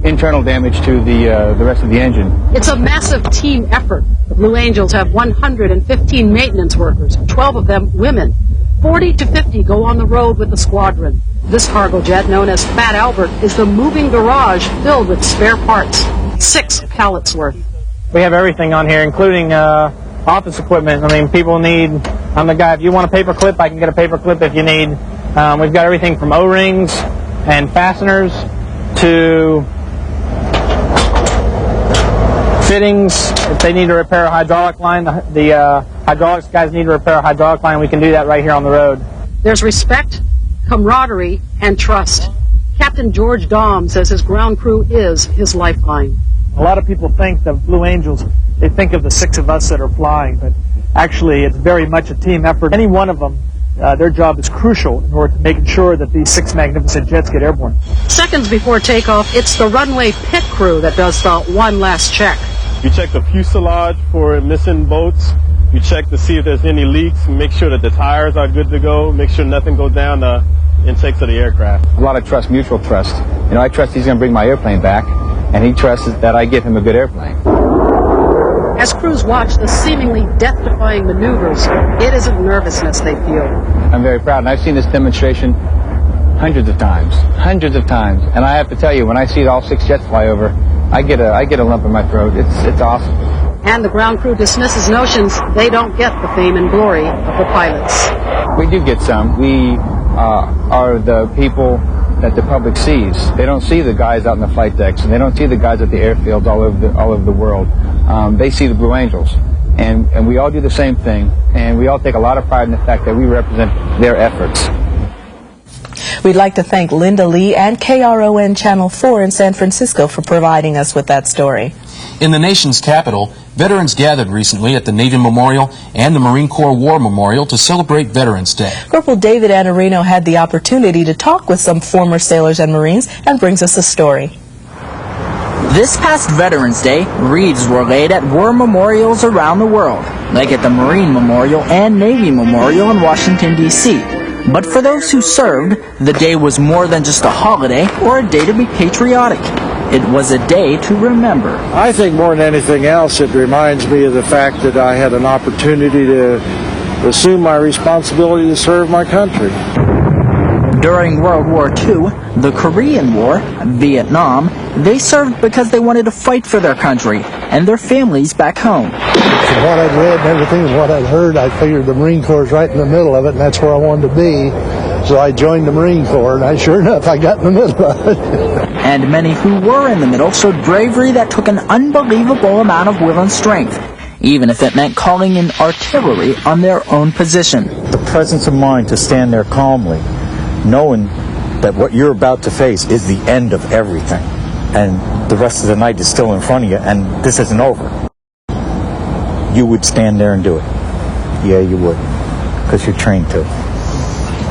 internal damage to the rest of the engine. It's a massive team effort. The Blue Angels have 115 maintenance workers, 12 of them women. 40 to 50 go on the road with the squadron. This cargo jet, known as Fat Albert, is the moving garage filled with spare parts, 6 pallets worth. We have everything on here, including office equipment. I mean, people need, I'm the guy, if you want a paper clip, I can get a paper clip if you need. We've got everything from O-rings and fasteners to fittings. If they need to repair a hydraulic line, the hydraulics guys need to repair a hydraulic line, we can do that right here on the road. There's respect, camaraderie, and trust. Captain George Dahm says his ground crew is his lifeline. A lot of people think the Blue Angels, they think of the 6 of us that are flying, but actually it's very much a team effort. Any one of them, their job is crucial in order to making sure that these 6 magnificent jets get airborne. Seconds before takeoff, it's the runway pit crew that does the one last check. You check the fuselage for missing bolts. You check to see if there's any leaks, make sure that the tires are good to go, make sure nothing goes down the intakes of the aircraft. A lot of trust, mutual trust. You know, I trust he's going to bring my airplane back, and he trusts that I give him a good airplane. As crews watch the seemingly death-defying maneuvers, it isn't nervousness they feel. I'm very proud, and I've seen this demonstration hundreds of times, and I have to tell you, when I see all 6 jets fly over, I get a lump in my throat. It's awesome. And the ground crew dismisses notions they don't get the fame and glory of the pilots. We do get some. We are the people that the public sees. They don't see the guys out in the flight decks, and they don't see the guys at the airfields all over the world. They see the Blue Angels, and we all do the same thing, and we all take a lot of pride in the fact that we represent their efforts. We'd like to thank Linda Lee and KRON Channel 4 in San Francisco for providing us with that story. In the nation's capital, veterans gathered recently at the Navy Memorial and the Marine Corps War Memorial to celebrate Veterans Day. Corporal David Anarino had the opportunity to talk with some former sailors and Marines and brings us a story. This past Veterans Day, wreaths were laid at war memorials around the world, like at the Marine Memorial and Navy Memorial in Washington, D.C. But for those who served, the day was more than just a holiday or a day to be patriotic. It was a day to remember. I think more than anything else, it reminds me of the fact that I had an opportunity to assume my responsibility to serve my country. During World War II, the Korean War, Vietnam, they served because they wanted to fight for their country and their families back home. From what I'd read and everything and what I'd heard, I figured the Marine Corps is right in the middle of it, and that's where I wanted to be. So I joined the Marine Corps, and sure enough, I got in the middle of it. And many who were in the middle showed bravery that took an unbelievable amount of will and strength, even if it meant calling in artillery on their own position. The presence of mind to stand there calmly, knowing that what you're about to face is the end of everything, and the rest of the night is still in front of you, and this isn't over. You would stand there and do it. Yeah, you would, because you're trained to,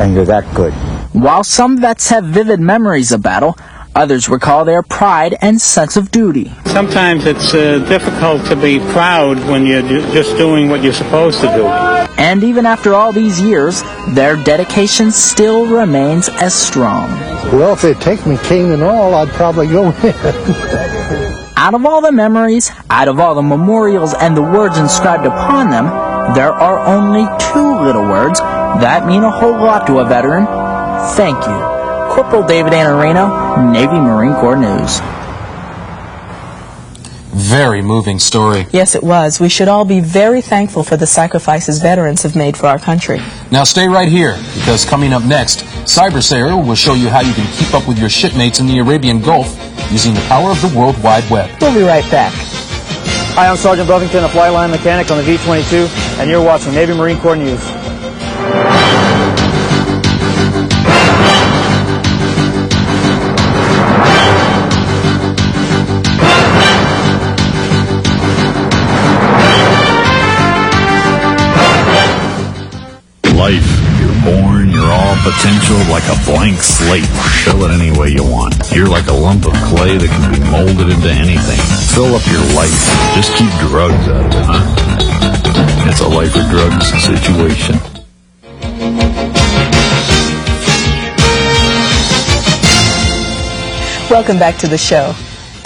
and you're that good. While some vets have vivid memories of battle, others recall their pride and sense of duty. Sometimes it's difficult to be proud when you're just doing what you're supposed to do. And even after all these years, their dedication still remains as strong. Well, if they'd take me king and all, I'd probably go in. Out of all the memories, out of all the memorials and the words inscribed upon them, there are only 2 little words that mean a whole lot to a veteran. Thank you. Corporal David Anarino, Navy Marine Corps News. Very moving story. Yes, it was. We should all be very thankful for the sacrifices veterans have made for our country. Now stay right here, because coming up next, Cyber Sarah will show you how you can keep up with your shipmates in the Arabian Gulf using the power of the World Wide Web. We'll be right back. Hi, I'm Sergeant Buffington, a flight line mechanic on the V-22, and you're watching Navy Marine Corps News. Life. You're born, you're all potential, like a blank slate. Fill it any way you want. You're like a lump of clay that can be molded into anything. Fill up your life. Just keep drugs out, huh? It's a life or drugs situation. Welcome back to the show.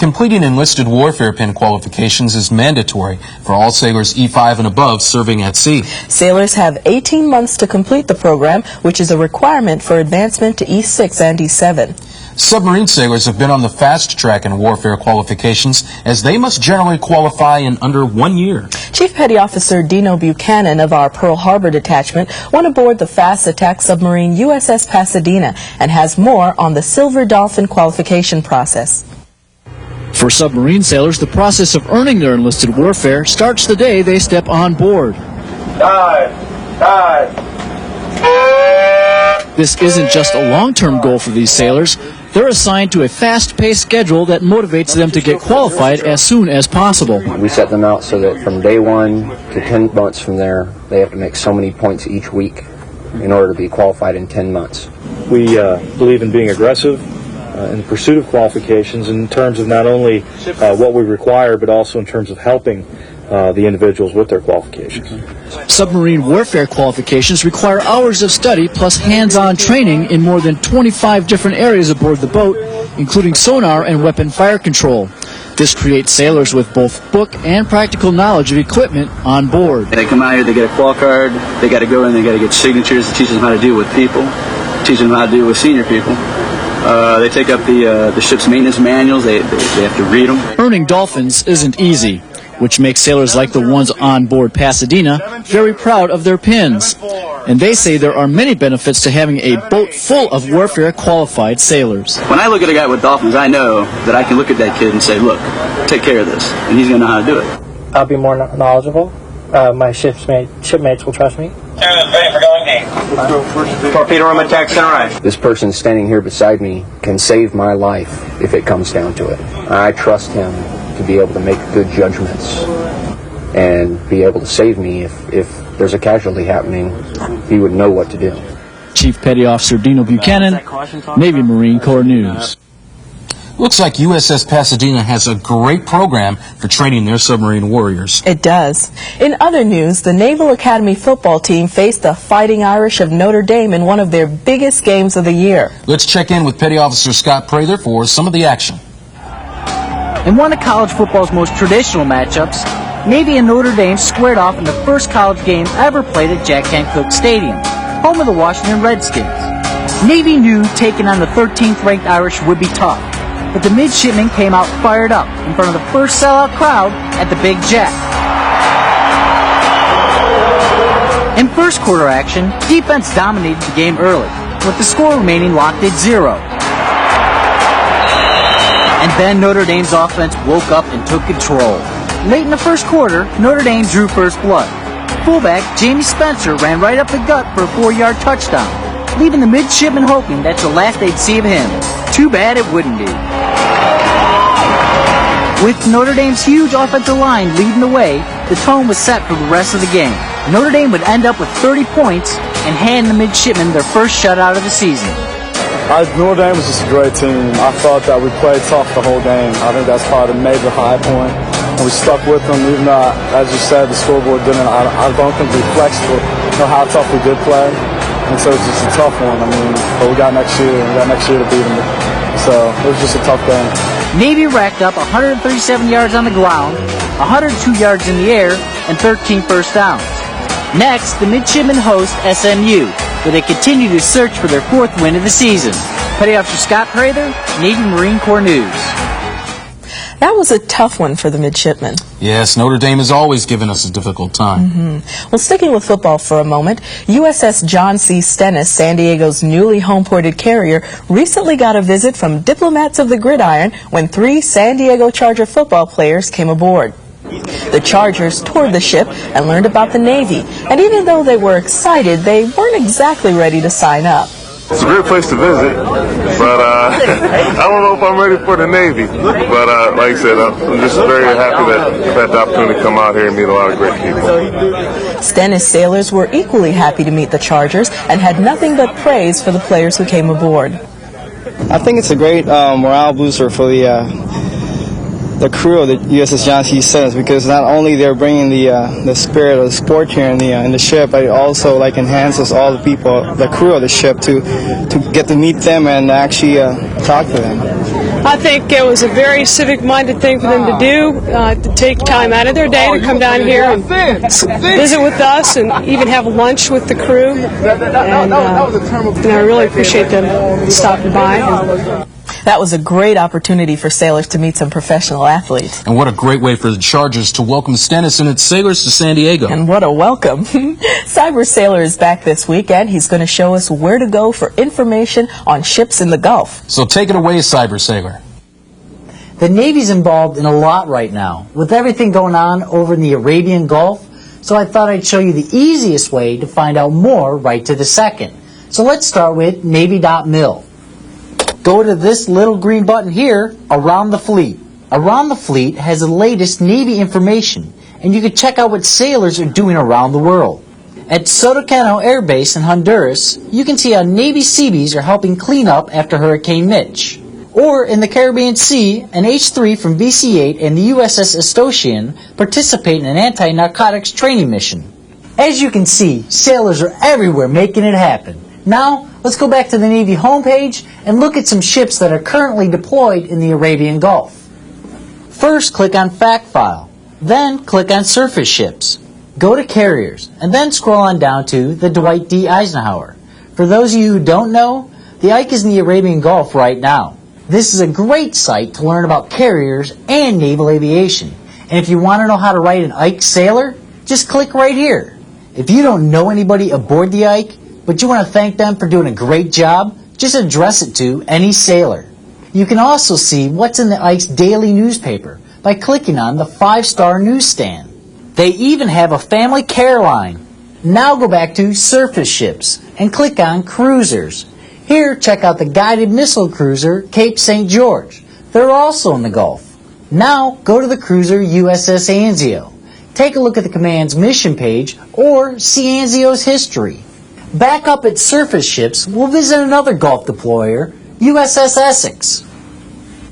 Completing enlisted warfare pin qualifications is mandatory for all sailors E5 and above serving at sea. Sailors have 18 months to complete the program, which is a requirement for advancement to E6 and E7. Submarine sailors have been on the fast track in warfare qualifications, as they must generally qualify in under 1 year. Chief Petty Officer Dino Buchanan of our Pearl Harbor detachment went aboard the fast attack submarine USS Pasadena and has more on the Silver Dolphin qualification process. For submarine sailors, the process of earning their enlisted warfare starts the day they step on board. This isn't just a long-term goal for these sailors. They're assigned to a fast-paced schedule that motivates them to get qualified as soon as possible. We set them out so that from day 1 to 10 months from there, they have to make so many points each week in order to be qualified in 10 months. We believe in being aggressive in the pursuit of qualifications in terms of not only what we require, but also in terms of helping the individuals with their qualifications. Submarine warfare qualifications require hours of study plus hands-on training in more than 25 different areas aboard the boat, including sonar and weapon fire control. This creates sailors with both book and practical knowledge of equipment on board. They come out here, they get a qual card, they got to go in, they got to get signatures, it teaches them how to deal with people, teaches them how to deal with senior people. They take up the ship's maintenance manuals, they have to read them. Earning dolphins isn't easy, which makes sailors like the ones on board Pasadena very proud of their pins. And they say there are many benefits to having a boat full of warfare qualified sailors. When I look at a guy with dolphins, I know that I can look at that kid and say, look, take care of this, and he's going to know how to do it. I'll be more knowledgeable. My shipmates will trust me. Ready for going deep. Torpedo room attack center right. This person standing here beside me can save my life if it comes down to it. I trust him to be able to make good judgments and be able to save me if there's a casualty happening. He would know what to do. Chief Petty Officer Dino Buchanan, Navy Marine Corps News. Looks like USS Pasadena has a great program for training their submarine warriors. It does. In other news, the Naval Academy football team faced the Fighting Irish of Notre Dame in one of their biggest games of the year. Let's check in with Petty Officer Scott Prather for some of the action. In one of college football's most traditional matchups, Navy and Notre Dame squared off in the first college game ever played at Jack Kent Cooke Stadium, home of the Washington Redskins. Navy knew taking on the 13th ranked Irish would be tough, but the midshipmen came out fired up in front of the first sellout crowd at the Big Jack. In first quarter action, defense dominated the game early, with the score remaining locked at 0. And then Notre Dame's offense woke up and took control. Late in the first quarter, Notre Dame drew first blood. Fullback Jamie Spencer ran right up the gut for a 4-yard touchdown, leaving the midshipmen hoping that's the last they'd see of him. Too bad it wouldn't be. With Notre Dame's huge offensive line leading the way, the tone was set for the rest of the game. Notre Dame would end up with 30 points and hand the midshipmen their first shutout of the season. Notre Dame was just a great team. I thought that we played tough the whole game. I think that's probably the major high point. And we stuck with them, even though, as you said, the scoreboard didn't. I don't think reflects how tough we did play. And so it's just a tough one. I mean, but we got next year. We got next year to beat them. So it was just a tough game. Navy racked up 137 yards on the ground, 102 yards in the air, and 13 first downs. Next, the midshipmen host SMU, where they continue to search for their 4th win of the season. Petty Officer Scott Prather, Navy Marine Corps News. That was a tough one for the midshipmen. Yes, Notre Dame has always given us a difficult time. Well, sticking with football for a moment, USS John C. Stennis, San Diego's newly home-ported carrier, recently got a visit from diplomats of the gridiron when 3 San Diego Charger football players came aboard. The Chargers toured the ship and learned about the Navy, and even though they were excited, they weren't exactly ready to sign up. It's a great place to visit, but I don't know if I'm ready for the Navy. But like I said, I'm just very happy that I've had the opportunity to come out here and meet a lot of great people. Stennis sailors were equally happy to meet the Chargers and had nothing but praise for the players who came aboard. I think it's a great morale booster for the crew of the USS John C. Stennis, because not only they're bringing the spirit of the sport here in the ship, but it also enhances all the people, the crew of the ship, to get to meet them and actually talk to them. I think it was a very civic-minded thing for them to do, to take time out of their day to come down here and visit with us and even have lunch with the crew. And I really appreciate them stopping by. That was a great opportunity for sailors to meet some professional athletes. And what a great way for the Chargers to welcome Stennis and its sailors to San Diego. And what a welcome. Cyber Sailor is back this weekend. He's going to show us where to go for information on ships in the Gulf. So take it away, Cyber Sailor. The Navy's involved in a lot right now, with everything going on over in the Arabian Gulf, so I thought I'd show you the easiest way to find out more right to the second. So let's start with Navy.mil. Go to this little green button here, Around the Fleet. Around the Fleet has the latest Navy information, and you can check out what sailors are doing around the world. At Sotocano Air Base in Honduras, you can see how Navy Seabees are helping clean up after Hurricane Mitch. Or in the Caribbean Sea, an H-3 from VC-8 and the USS Astocian participate in an anti-narcotics training mission. As you can see, sailors are everywhere making it happen. Now, let's go back to the Navy homepage and look at some ships that are currently deployed in the Arabian Gulf. First, click on Fact File. Then, click on Surface Ships. Go to Carriers, and then scroll on down to the Dwight D. Eisenhower. For those of you who don't know, the Ike is in the Arabian Gulf right now. This is a great site to learn about carriers and naval aviation. And if you want to know how to write an Ike sailor, just click right here. If you don't know anybody aboard the Ike, but you want to thank them for doing a great job, just address it to any sailor. You can also see what's in the Ike's daily newspaper by clicking on the 5-star newsstand. They even have a family care line. Now go back to Surface Ships and click on Cruisers. Here, check out the guided missile cruiser Cape St. George. They're also in the Gulf. Now go to the cruiser USS Anzio. Take a look at the command's mission page or see Anzio's history. Back up at Surface Ships, we'll visit another Gulf deployer, USS Essex.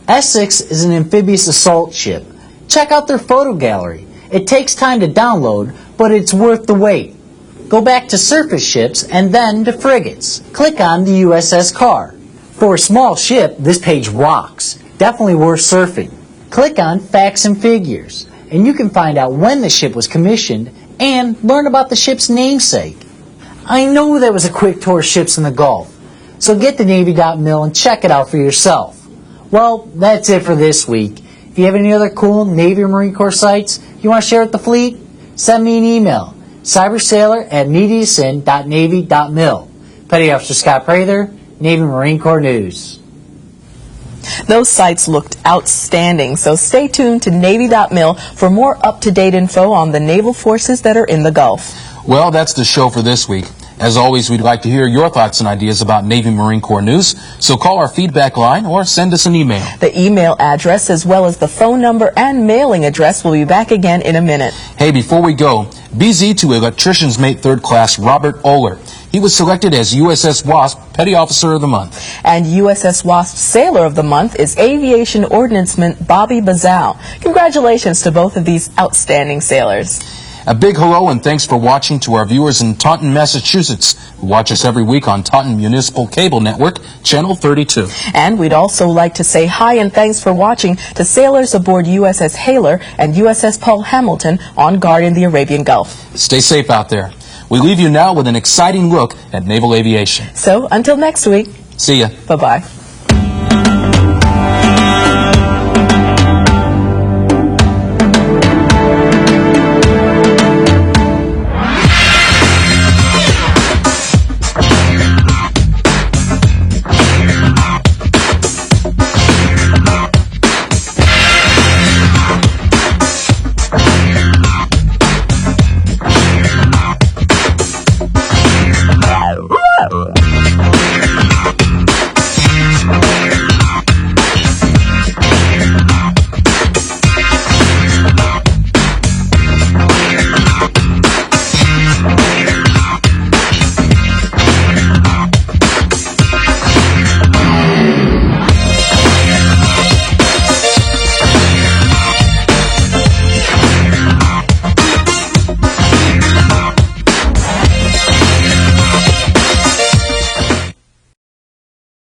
Essex is an amphibious assault ship. Check out their photo gallery. It takes time to download, but it's worth the wait. Go back to Surface Ships and then to Frigates. Click on the USS Carr. For a small ship, this page rocks. Definitely worth surfing. Click on Facts and Figures, and you can find out when the ship was commissioned and learn about the ship's namesake. I know that was a quick tour of ships in the Gulf, so get to Navy.mil and check it out for yourself. Well, that's it for this week. If you have any other cool Navy or Marine Corps sites you want to share with the fleet, send me an email, cybersailor@mediacin.navy.mil. Petty Officer Scott Prather, Navy Marine Corps News. Those sites looked outstanding, so stay tuned to Navy.mil for more up-to-date info on the naval forces that are in the Gulf. Well, that's the show for this week. As always, we'd like to hear your thoughts and ideas about Navy Marine Corps news, so call our feedback line or send us an email. The email address as well as the phone number and mailing address will be back again in a minute. Hey, before we go, BZ to Electrician's Mate 3rd Class Robert Oler. He was selected as USS Wasp Petty Officer of the Month. And USS Wasp Sailor of the Month is Aviation Ordnanceman Bobby Bazal. Congratulations to both of these outstanding sailors. A big hello and thanks for watching to our viewers in Taunton, Massachusetts, who watch us every week on Taunton Municipal Cable Network, Channel 32. And we'd also like to say hi and thanks for watching to sailors aboard USS Haler and USS Paul Hamilton on guard in the Arabian Gulf. Stay safe out there. We leave you now with an exciting look at naval aviation. So, until next week. See ya. Bye-bye.